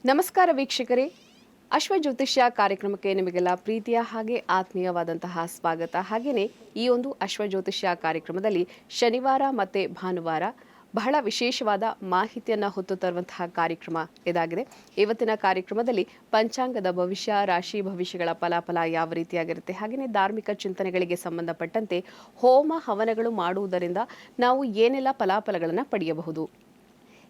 ನಮಸ್ಕಾರ ವೀಕ್ಷಕರೇ, ಅಶ್ವಜ್ಯೋತಿಷ್ಯ ಕಾರ್ಯಕ್ರಮಕ್ಕೆ ನಿಮಗೆಲ್ಲ ಪ್ರೀತಿಯ ಹಾಗೆ ಆತ್ಮೀಯವಾದಂತಹ ಸ್ವಾಗತ. ಹಾಗೆಯೇ ಈ ಒಂದು ಅಶ್ವಜ್ಯೋತಿಷ್ಯ ಕಾರ್ಯಕ್ರಮದಲ್ಲಿ ಶನಿವಾರ ಮತ್ತು ಭಾನುವಾರ ಬಹಳ ವಿಶೇಷವಾದ ಮಾಹಿತಿಯನ್ನು ಹೊತ್ತು ತರುವಂತಹ ಕಾರ್ಯಕ್ರಮ ಇದಾಗಿದೆ. ಇವತ್ತಿನ ಕಾರ್ಯಕ್ರಮದಲ್ಲಿ ಪಂಚಾಂಗದ ಭವಿಷ್ಯ, ರಾಶಿ ಭವಿಷ್ಯಗಳ ಫಲಾಫಲ ಯಾವ ರೀತಿಯಾಗಿರುತ್ತೆ, ಹಾಗೆಯೇ ಧಾರ್ಮಿಕ ಚಿಂತನೆಗಳಿಗೆ ಸಂಬಂಧಪಟ್ಟಂತೆ ಹೋಮ ಹವನಗಳು ಮಾಡುವುದರಿಂದ ನಾವು ಏನೆಲ್ಲ ಫಲಾಫಲಗಳನ್ನು ಪಡೆಯಬಹುದು,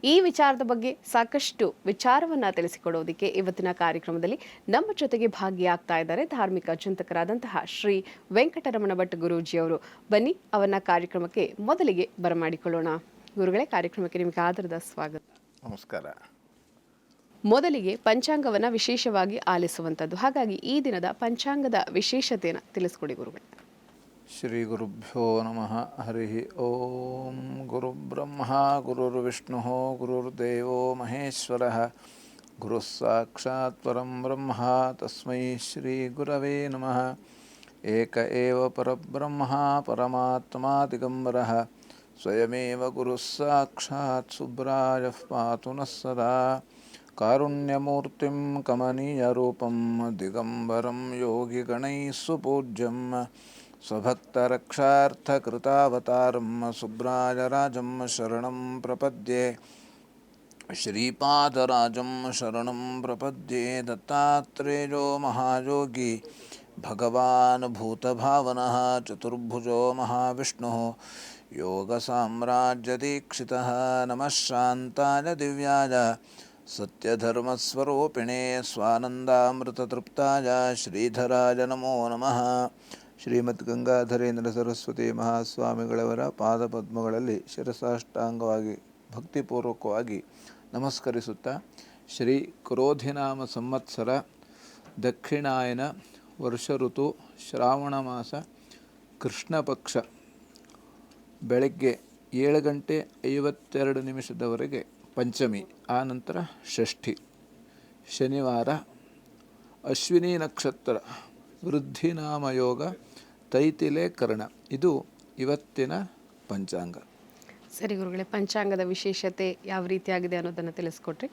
ಈ ವಿಚಾರದ ಬಗ್ಗೆ ಸಾಕಷ್ಟು ವಿಚಾರವನ್ನು ತಿಳಿಸಿಕೊಡೋದಕ್ಕೆ ಇವತ್ತಿನ ಕಾರ್ಯಕ್ರಮದಲ್ಲಿ ನಮ್ಮ ಜೊತೆಗೆ ಭಾಗಿಯಾಗ್ತಾ ಇದ್ದಾರೆ ಧಾರ್ಮಿಕ ಚಿಂತಕರಾದಂತಹ ಶ್ರೀ ವೆಂಕಟರಮಣ ಭಟ್ ಗುರೂಜಿಯವರು. ಬನ್ನಿ ಅವನ್ನ ಕಾರ್ಯಕ್ರಮಕ್ಕೆ ಮೊದಲಿಗೆ ಬರಮಾಡಿಕೊಳ್ಳೋಣ. ಗುರುಗಳೇ, ಕಾರ್ಯಕ್ರಮಕ್ಕೆ ನಿಮಗೆ ಆದರದ ಸ್ವಾಗತ. ನಮಸ್ಕಾರ. ಮೊದಲಿಗೆ ಪಂಚಾಂಗವನ್ನು ವಿಶೇಷವಾಗಿ ಆಲಿಸುವಂಥದ್ದು, ಹಾಗಾಗಿ ಈ ದಿನದ ಪಂಚಾಂಗದ ವಿಶೇಷತೆಯನ್ನು ತಿಳಿಸ್ಕೊಡಿ ಗುರುಗಳೇ. ಶ್ರೀ ಗುರುಭ್ಯೋ ನಮಃ. ಹರಿ ಓಂ. ಗುರುಬ್ರಹ್ಮ ಗುರುರ್ವಿಷ್ಣು ಗುರುರ್ದೇವೋ ಮಹೇಶ್ವರ, ಗುರುಃ ಸಾಕ್ಷಾತ್ ಪರಂ ಬ್ರಹ್ಮ ತಸ್ಮೈ ಶ್ರೀ ಗುರವೇ ನಮಃ. ಏಕ ಏವ ಪರಬ್ರಹ್ಮ ಪರಮಾತ್ಮಾ ದಿಗಂಬರಃ, ಸ್ವಯಮೇವ ಗುರುಃ ಸಾಕ್ಷಾತ್ ಸುಬ್ರಾಯಃ ಪಾತು ನಃ ಸದಾ. ಕಾರುಣ್ಯಮೂರ್ತಿಂ ಕಮನೀಯರೂಪಂ ದಿಗಂಬರಂ ಯೋಗಿಗಣೈಃ ಸುಪೂಜ್ಯಂ, ಸ್ವಭಕ್ತರಕ್ಷಾರ್ಥಕೃತಾವತಾರಂ ಸುಬ್ರಾಯರಾಜಂ ಶರಣಂ ಪ್ರಪದ್ಯೆ. ಶ್ರೀಪಾದರಾಜಂ ಶರಣಂ ಪ್ರಪದ್ಯೆ. ದತ್ತಾತ್ರೇಯೋ ಮಹಾಯೋಗಿ ಭಗವಾನ್ ಭೂತಭಾವನಃ, ಚತುರ್ಭುಜೋ ಮಹಾವಿಷ್ಣುಃ ಯೋಗಸಾಮ್ರಾಜ್ಯದೀಕ್ಷಿತಃ. ನಮಃ ಶಾಂತಾಯ ದಿವ್ಯಾಯ ಸತ್ಯಧರ್ಮಸ್ವರೂಪಿಣೇ ಸ್ವಾನಂದಾಮೃತತೃಪ್ತಾಯ ಶ್ರೀಧರಾಯ ನಮೋ ನಮಃ. ಶ್ರೀಮದ್ ಗಂಗಾಧರೇಂದ್ರ ಸರಸ್ವತಿ ಮಹಾಸ್ವಾಮಿಗಳವರ ಪಾದಪದ್ಮಗಳಲ್ಲಿ ಶಿರಸಾಷ್ಟಾಂಗವಾಗಿ ಭಕ್ತಿಪೂರ್ವಕವಾಗಿ ನಮಸ್ಕರಿಸುತ್ತಾ, ಶ್ರೀ ಕ್ರೋಧಿನಾಮ ಸಂವತ್ಸರ ದಕ್ಷಿಣಾಯನ ವರ್ಷ ಋತು ಶ್ರಾವಣ ಮಾಸ ಕೃಷ್ಣ ಪಕ್ಷ ಬೆಳಗ್ಗೆ 7:52 ಪಂಚಮಿ, ಆನಂತರ ಷಷ್ಠಿ, ಶನಿವಾರ ಅಶ್ವಿನಿ ನಕ್ಷತ್ರ, ವೃದ್ಧಿನಾಮಯೋಗ, ತೈತಿಲೆ ಕರ್ಣ. ಇದು ಇವತ್ತಿನ ಪಂಚಾಂಗ. ಸರಿ ಗುರುಗಳೇ, ಪಂಚಾಂಗದ ವಿಶೇಷತೆ ಯಾವ ರೀತಿಯಾಗಿದೆ ಅನ್ನೋದನ್ನು ತಿಳಿಸ್ಕೊಟ್ರಿ.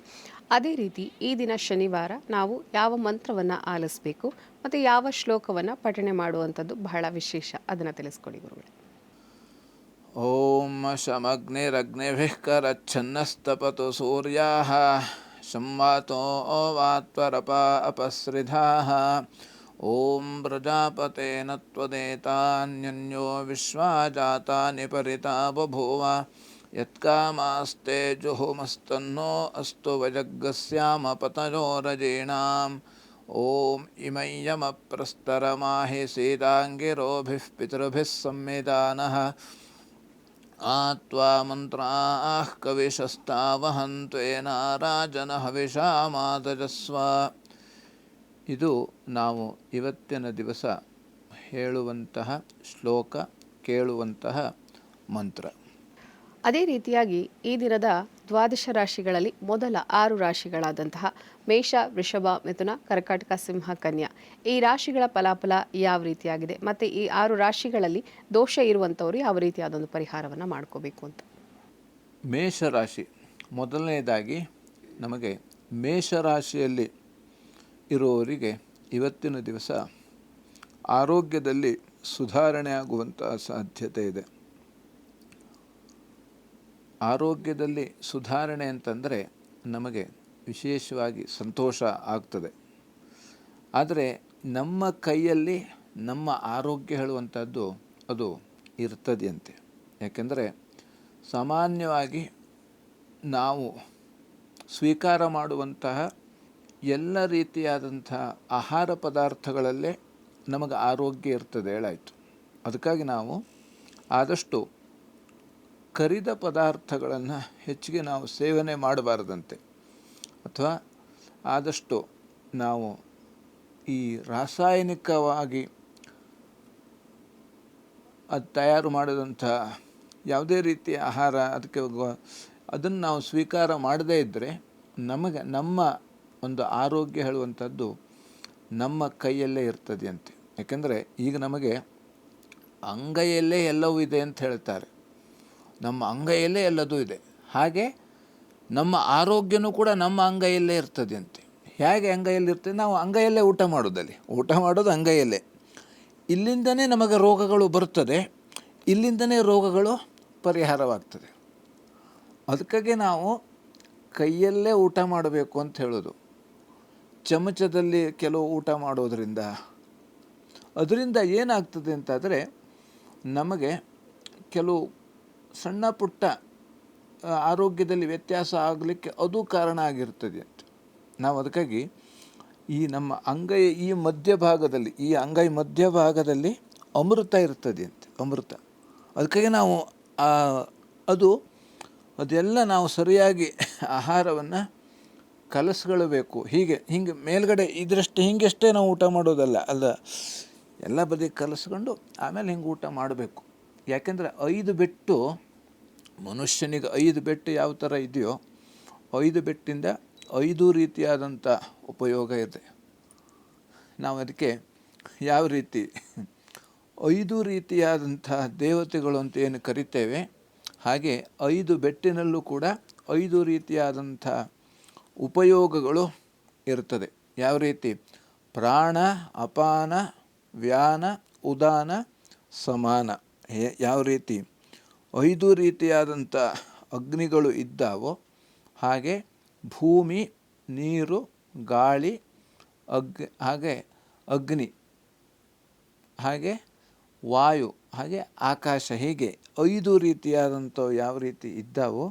ಅದೇ ರೀತಿ ಈ ದಿನ ಶನಿವಾರ ನಾವು ಯಾವ ಮಂತ್ರವನ್ನು ಆಲಿಸಬೇಕು ಮತ್ತು ಯಾವ ಶ್ಲೋಕವನ್ನು ಪಠಣೆ ಮಾಡುವಂಥದ್ದು ಬಹಳ ವಿಶೇಷ, ಅದನ್ನು ತಿಳಿಸ್ಕೊಡಿ ಗುರುಗಳೇ. ಓಂ ಶಮಗ್ನಿರಗ್ನಿಭಿಃ ಕರಚ್ಛನ್ನಸ್ತಪತು ಸೂರ್ಯಾಃ, ಸಂವಾತೋ ವಾತ್ವರಪ ಅಪಸೃಧಾಃ. ಓಂ ಪ್ರಜಾಪತೇನ ತ್ವದೇತಾನ್ಯನ್ಯೋ ವಿಶ್ವಾ ಜಾತಾನಿ ಪರಿತಾ ಬಭೂವ, ಯತ್ಕಾಮಾಸ್ತೆ ಜುಹುಮಸ್ತನ್ನೋ ಅಸ್ತು ವಜಗ್ಗಸ್ಯಾಮ ಪತಯೋ ರಜೀಣಾಂ. ಓಂ ಇಮಯ್ಯಮಪ್ರಸ್ತರಮಾಹಿ ಸೀತಾಂಗಿರೋಭಿಃ ಪಿತೃಭಿಃ ಸಂವಿಧಾನಃ, ಆತ್ವಾ ಮಂತ್ರಾಃ ಕವಿಶಸ್ತಾವಹಂತ್ವೇನ ರಾಜನ ಹವಿಷಾ ಮಾತಜಸ್ವ. ಇದು ನಾವು ಇವತ್ತಿನ ದಿವಸ ಹೇಳುವಂತಹ ಶ್ಲೋಕ, ಕೇಳುವಂತಹ ಮಂತ್ರ. ಅದೇ ರೀತಿಯಾಗಿ ಈ ದಿನದ ದ್ವಾದಶ ರಾಶಿಗಳಲ್ಲಿ ಮೊದಲ 6 ರಾಶಿಗಳಾದಂತಹ ಮೇಷ, ವೃಷಭ, ಮಿಥುನ, ಕರ್ಕಾಟಕ, ಸಿಂಹ, ಕನ್ಯಾ, ಈ ರಾಶಿಗಳ ಫಲಾಫಲ ಯಾವ ರೀತಿಯಾಗಿದೆ ಮತ್ತು ಈ 6 ರಾಶಿಗಳಲ್ಲಿ ದೋಷ ಇರುವಂಥವರು ಯಾವ ರೀತಿಯಾದೊಂದು ಪರಿಹಾರವನ್ನು ಮಾಡ್ಕೋಬೇಕು ಅಂತ. ಮೇಷರಾಶಿ ಮೊದಲನೇದಾಗಿ ನಮಗೆ ಮೇಷರಾಶಿಯಲ್ಲಿ ಇರುವವರಿಗೆ ಇವತ್ತಿನ ದಿವಸ ಆರೋಗ್ಯದಲ್ಲಿ ಸುಧಾರಣೆ ಆಗುವಂತಹ ಸಾಧ್ಯತೆ ಇದೆ. ಆರೋಗ್ಯದಲ್ಲಿ ಸುಧಾರಣೆ ಅಂತಂದರೆ ನಮಗೆ ವಿಶೇಷವಾಗಿ ಸಂತೋಷ ಆಗ್ತದೆ. ಆದರೆ ನಮ್ಮ ಕೈಯಲ್ಲಿ ನಮ್ಮ ಆರೋಗ್ಯ ಹೇಳುವಂಥದ್ದು ಅದು ಇರ್ತದೆಯಂತೆ. ಯಾಕೆಂದರೆ ಸಾಮಾನ್ಯವಾಗಿ ನಾವು ಸ್ವೀಕಾರ ಮಾಡುವಂತಹ ಎಲ್ಲ ರೀತಿಯಾದಂಥ ಆಹಾರ ಪದಾರ್ಥಗಳಲ್ಲೇ ನಮಗೆ ಆರೋಗ್ಯ ಇರ್ತದೆ ಹೇಳಾಯಿತು. ಅದಕ್ಕಾಗಿ ನಾವು ಆದಷ್ಟು ಕರಿದ ಪದಾರ್ಥಗಳನ್ನು ಹೆಚ್ಚಿಗೆ ನಾವು ಸೇವನೆ ಮಾಡಬಾರ್ದಂತೆ, ಅಥವಾ ಆದಷ್ಟು ನಾವು ಈ ರಾಸಾಯನಿಕವಾಗಿ ಅದು ತಯಾರು ಮಾಡಿದಂಥ ಯಾವುದೇ ರೀತಿಯ ಆಹಾರ ಅದನ್ನು ನಾವು ಸ್ವೀಕಾರ ಮಾಡದೇ ಇದ್ದರೆ ನಮಗೆ ನಮ್ಮ ಒಂದು ಆರೋಗ್ಯ ಹೇಳುವಂಥದ್ದು ನಮ್ಮ ಕೈಯಲ್ಲೇ ಇರ್ತದೆಯಂತೆ. ಯಾಕೆಂದರೆ ಈಗ ನಮಗೆ ಅಂಗೈಯಲ್ಲೇ ಎಲ್ಲವೂ ಇದೆ ಅಂತ ಹೇಳ್ತಾರೆ. ನಮ್ಮ ಅಂಗೈಯಲ್ಲೇ ಎಲ್ಲದೂ ಇದೆ. ಹಾಗೆ ನಮ್ಮ ಆರೋಗ್ಯನೂ ಕೂಡ ನಮ್ಮ ಅಂಗೈಯಲ್ಲೇ ಇರ್ತದೆ ಅಂತೆ. ಹೇಗೆ ಅಂಗೈಯಲ್ಲಿರ್ತದೆ? ನಾವು ಅಂಗೈಯಲ್ಲೇ ಊಟ ಮಾಡೋದಲ್ಲಿ, ಊಟ ಮಾಡೋದು ಅಂಗೈಯಲ್ಲೇ. ಇಲ್ಲಿಂದನೇ ನಮಗೆ ರೋಗಗಳು ಬರುತ್ತದೆ, ಇಲ್ಲಿಂದನೇ ರೋಗಗಳು ಪರಿಹಾರವಾಗ್ತದೆ. ಅದಕ್ಕಾಗಿ ನಾವು ಕೈಯಲ್ಲೇ ಊಟ ಮಾಡಬೇಕು ಅಂತ ಹೇಳೋದು. ಚಮಚದಲ್ಲಿ ಕೆಲವು ಊಟ ಮಾಡೋದರಿಂದ ಅದರಿಂದ ಏನಾಗ್ತದೆ ಅಂತಾದರೆ ನಮಗೆ ಕೆಲವು ಸಣ್ಣ ಪುಟ್ಟ ಆರೋಗ್ಯದಲ್ಲಿ ವ್ಯತ್ಯಾಸ ಆಗಲಿಕ್ಕೆ ಅದು ಕಾರಣ ಆಗಿರ್ತದೆ ಅಂತ. ನಾವು ಅದಕ್ಕಾಗಿ ಈ ನಮ್ಮ ಅಂಗೈ ಈ ಮಧ್ಯಭಾಗದಲ್ಲಿ, ಈ ಅಂಗೈ ಮಧ್ಯಭಾಗದಲ್ಲಿ ಅಮೃತ ಇರ್ತದೆ ಅಂತ, ಅಮೃತ. ಅದಕ್ಕಾಗಿ ನಾವು ಅದೆಲ್ಲ ನಾವು ಸರಿಯಾಗಿ ಆಹಾರವನ್ನು ಕಲಸ್ಕೊಳ್ಬೇಕು. ಹಿಂಗೆ ಮೇಲ್ಗಡೆ ಇದರಷ್ಟು ಹಿಂಗೆಷ್ಟೇ ನಾವು ಊಟ ಮಾಡೋದಲ್ಲ, ಎಲ್ಲ ಬದಿ ಕಲಸ್ಕೊಂಡು ಆಮೇಲೆ ಹಿಂಗೆ ಊಟ ಮಾಡಬೇಕು. ಯಾಕೆಂದರೆ 5 ಬೆಟ್ಟು ಮನುಷ್ಯನಿಗೆ 5 ಬೆಟ್ಟು ಯಾವ ಥರ ಇದೆಯೋ 5 ಬೆಟ್ಟಿಂದ 5 ರೀತಿಯಾದಂಥ ಉಪಯೋಗ ಇದೆ. ನಾವು ಅದಕ್ಕೆ ಯಾವ ರೀತಿ 5 ರೀತಿಯಾದಂಥ ದೇವತೆಗಳು ಅಂತ ಏನು ಕರಿತೇವೆ, ಹಾಗೆ 5 ಬೆಟ್ಟಿನಲ್ಲೂ ಕೂಡ 5 ರೀತಿಯಾದಂಥ ಉಪಯೋಗಗಳು ಇರ್ತದೆ. ಯಾವ ರೀತಿ? ಪ್ರಾಣ, ಅಪಾನ, ವ್ಯಾನ, ಉದಾನ, ಸಮಾನ. ಯಾವ ರೀತಿ 5 ರೀತಿಯಾದಂಥ ಅಗ್ನಿಗಳು ಇದ್ದಾವೋ ಹಾಗೆ ಭೂಮಿ, ನೀರು, ಗಾಳಿ, ಹಾಗೆ ಅಗ್ನಿ, ಹಾಗೆ ವಾಯು, ಹಾಗೆ ಆಕಾಶ, ಹೀಗೆ 5 ರೀತಿಯಾದಂಥ ಯಾವ ರೀತಿ ಇದ್ದಾವೋ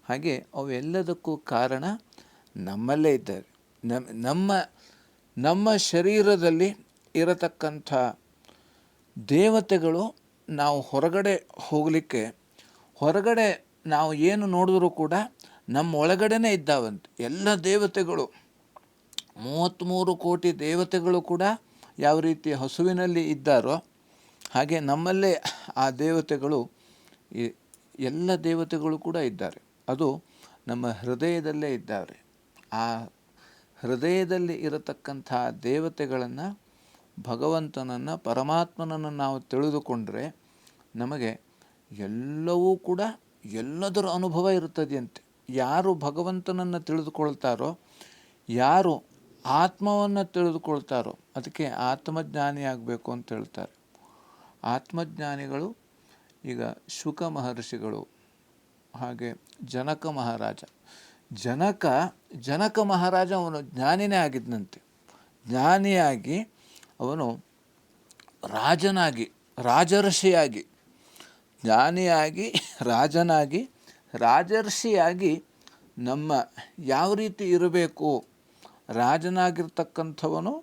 ಹಾಗೆ ಅವೆಲ್ಲದಕ್ಕೂ ಕಾರಣ ನಮ್ಮಲ್ಲೇ ಇದ್ದಾರೆ. ನಮ್ಮ ಶರೀರದಲ್ಲಿ ಇರತಕ್ಕಂಥ ದೇವತೆಗಳು ನಾವು ಹೊರಗಡೆ ಹೋಗಲಿಕ್ಕೆ, ಹೊರಗಡೆ ನಾವು ಏನು ನೋಡಿದ್ರೂ ಕೂಡ ನಮ್ಮ ಒಳಗಡೆನೇ ಇದ್ದಾವಂತೆ. ಎಲ್ಲ ದೇವತೆಗಳು 33 ಕೋಟಿ ದೇವತೆಗಳು ಕೂಡ ಯಾವ ರೀತಿ ಹಸುವಿನಲ್ಲಿ ಇದ್ದಾರೋ ಹಾಗೆ ನಮ್ಮಲ್ಲೇ ಆ ದೇವತೆಗಳು, ಎಲ್ಲ ದೇವತೆಗಳು ಕೂಡ ಇದ್ದಾರೆ. ಅದು ನಮ್ಮ ಹೃದಯದಲ್ಲೇ ಇದ್ದಾರೆ. ಆ ಹೃದಯದಲ್ಲಿ ಇರತಕ್ಕಂಥ ದೇವತೆಗಳನ್ನು, ಭಗವಂತನನ್ನು, ಪರಮಾತ್ಮನನ್ನು ನಾವು ತಿಳಿದುಕೊಂಡ್ರೆ ನಮಗೆ ಎಲ್ಲವೂ ಕೂಡ ಎಲ್ಲದರ ಅನುಭವ ಇರ್ತದೆಯಂತೆ. ಯಾರು ಭಗವಂತನನ್ನು ತಿಳಿದುಕೊಳ್ತಾರೋ, ಯಾರು ಆತ್ಮವನ್ನು ತಿಳಿದುಕೊಳ್ತಾರೋ ಅದಕ್ಕೆ ಆತ್ಮಜ್ಞಾನಿ ಆಗಬೇಕು ಅಂತ ಹೇಳ್ತಾರೆ. ಆತ್ಮಜ್ಞಾನಿಗಳು ಈಗ ಶುಕ ಮಹರ್ಷಿಗಳು, ಹಾಗೆ ಜನಕ ಮಹಾರಾಜ. ಜನಕ ಮಹಾರಾಜ ಅವನು ಜ್ಞಾನಿನೇ ಆಗಿದ್ದಂತೆ. ಜ್ಞಾನಿಯಾಗಿ ಅವನು ರಾಜನಾಗಿ, ರಾಜರ್ಷಿಯಾಗಿ, ಜ್ಞಾನಿಯಾಗಿ, ರಾಜನಾಗಿ, ರಾಜರ್ಷಿಯಾಗಿ ನಮ್ಮ ಯಾವ ರೀತಿ ಇರಬೇಕು, ರಾಜನಾಗಿರ್ತಕ್ಕಂಥವನು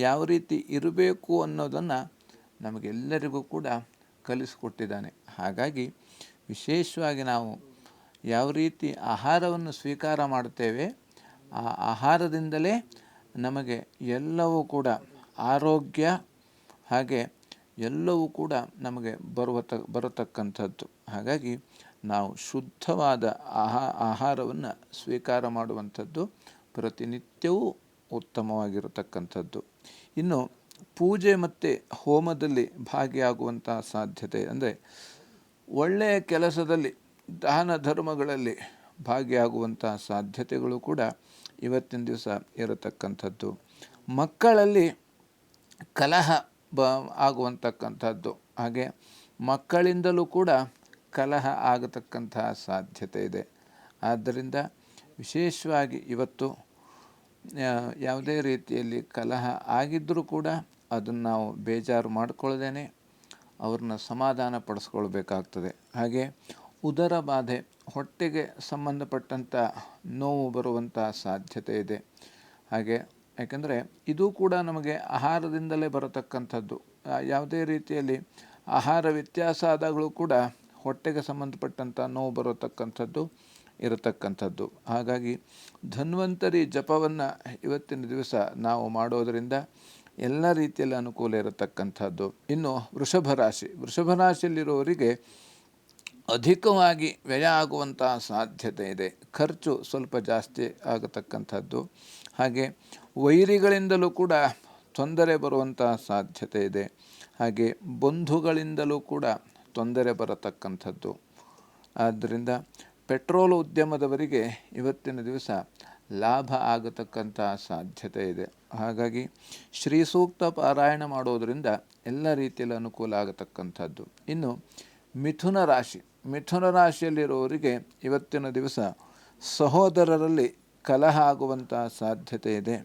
ಯಾವ ರೀತಿ ಇರಬೇಕು ಅನ್ನೋದನ್ನು ನಮಗೆಲ್ಲರಿಗೂ ಕೂಡ ಕಲಿಸಿಕೊಟ್ಟಿದ್ದಾನೆ. ಹಾಗಾಗಿ ವಿಶೇಷವಾಗಿ ನಾವು ಯಾವ ರೀತಿ ಆಹಾರವನ್ನು ಸ್ವೀಕಾರ ಮಾಡುತ್ತೇವೆ, ಆ ಆಹಾರದಿಂದಲೇ ನಮಗೆ ಎಲ್ಲವೂ ಕೂಡ ಆರೋಗ್ಯ, ಹಾಗೆ ಎಲ್ಲವೂ ಕೂಡ ನಮಗೆ ಬರತಕ್ಕಂಥದ್ದು. ಹಾಗಾಗಿ ನಾವು ಶುದ್ಧವಾದ ಆಹಾರವನ್ನು ಸ್ವೀಕಾರ ಮಾಡುವಂಥದ್ದು ಪ್ರತಿನಿತ್ಯವೂ ಉತ್ತಮವಾಗಿರತಕ್ಕಂಥದ್ದು. ಇನ್ನು ಪೂಜೆ ಮತ್ತು ಹೋಮದಲ್ಲಿ ಭಾಗಿಯಾಗುವಂಥ ಸಾಧ್ಯತೆ ಅಂದರೆ ಒಳ್ಳೆಯ ಕೆಲಸದಲ್ಲಿ, ದಾನ ಧರ್ಮಗಳಲ್ಲಿ ಭಾಗಿಯಾಗುವಂಥ ಸಾಧ್ಯತೆಗಳು ಕೂಡ ಇವತ್ತಿನ ದಿವಸ ಇರತಕ್ಕಂಥದ್ದು. ಮಕ್ಕಳಲ್ಲಿ ಕಲಹ ಆಗುವಂತಕ್ಕಂಥದ್ದು, ಹಾಗೆ ಮಕ್ಕಳಿಂದಲೂ ಕೂಡ ಕಲಹ ಆಗತಕ್ಕಂಥ ಸಾಧ್ಯತೆ ಇದೆ. ಆದ್ದರಿಂದ ವಿಶೇಷವಾಗಿ ಇವತ್ತು ಯಾವುದೇ ರೀತಿಯಲ್ಲಿ ಕಲಹ ಆಗಿದ್ದರೂ ಕೂಡ ಅದನ್ನು ನಾವು ಬೇಜಾರು ಮಾಡಿಕೊಳ್ಳದೇನೆ ಅವ್ರನ್ನ ಸಮಾಧಾನ ಪಡಿಸ್ಕೊಳ್ಬೇಕಾಗ್ತದೆ. ಹಾಗೆ ಉದರ ಬಾಧೆ, ಹೊಟ್ಟೆಗೆ ಸಂಬಂಧಪಟ್ಟಂಥ ನೋವು ಬರುವಂಥ ಸಾಧ್ಯತೆ ಇದೆ. ಹಾಗೆ ಯಾಕೆಂದರೆ ಇದು ಕೂಡ ನಮಗೆ ಆಹಾರದಿಂದಲೇ ಬರತಕ್ಕಂಥದ್ದು. ಯಾವುದೇ ರೀತಿಯಲ್ಲಿ ಆಹಾರ ವ್ಯತ್ಯಾಸ ಆದಾಗಲೂ ಕೂಡ ಹೊಟ್ಟೆಗೆ ಸಂಬಂಧಪಟ್ಟಂಥ ನೋವು ಬರತಕ್ಕಂಥದ್ದು ಇರತಕ್ಕಂಥದ್ದು. ಹಾಗಾಗಿ ಧನ್ವಂತರಿ ಜಪವನ್ನು ಇವತ್ತಿನ ದಿವಸ ನಾವು ಮಾಡೋದರಿಂದ ಎಲ್ಲ ರೀತಿಯಲ್ಲಿ ಅನುಕೂಲ ಇರತಕ್ಕಂಥದ್ದು. ಇನ್ನು ವೃಷಭ ರಾಶಿಯಲ್ಲಿರುವವರಿಗೆ ಅಧಿಕವಾಗಿ ವ್ಯಯ ಆಗುವಂಥ ಸಾಧ್ಯತೆ ಇದೆ. ಖರ್ಚು ಸ್ವಲ್ಪ ಜಾಸ್ತಿ ಆಗತಕ್ಕಂಥದ್ದು. ಹಾಗೆ ವೈರಿಗಳಿಂದಲೂ ಕೂಡ ತೊಂದರೆ ಬರುವಂಥ ಸಾಧ್ಯತೆ ಇದೆ. ಹಾಗೆ ಬಂಧುಗಳಿಂದಲೂ ಕೂಡ ತೊಂದರೆ ಬರತಕ್ಕಂಥದ್ದು. ಆದ್ದರಿಂದ ಪೆಟ್ರೋಲ್ ಉದ್ಯಮದವರಿಗೆ ಇವತ್ತಿನ ದಿವಸ ಲಾಭ ಆಗತಕ್ಕಂಥ ಸಾಧ್ಯತೆ ಇದೆ. ಹಾಗಾಗಿ ಶ್ರೀ ಸೂಕ್ತ ಪಾರಾಯಣ ಮಾಡೋದರಿಂದ ಎಲ್ಲ ರೀತಿಯಲ್ಲಿ ಅನುಕೂಲ ಆಗತಕ್ಕಂಥದ್ದು. ಇನ್ನು ಮಿಥುನ ರಾಶಿಯಲ್ಲಿರುವವರಿಗೆ ಇವತ್ತಿನ ದಿವಸ ಸಹೋದರರಲ್ಲಿ ಕಲಹ ಆಗುವಂಥ ಸಾಧ್ಯತೆ ಇದೆ.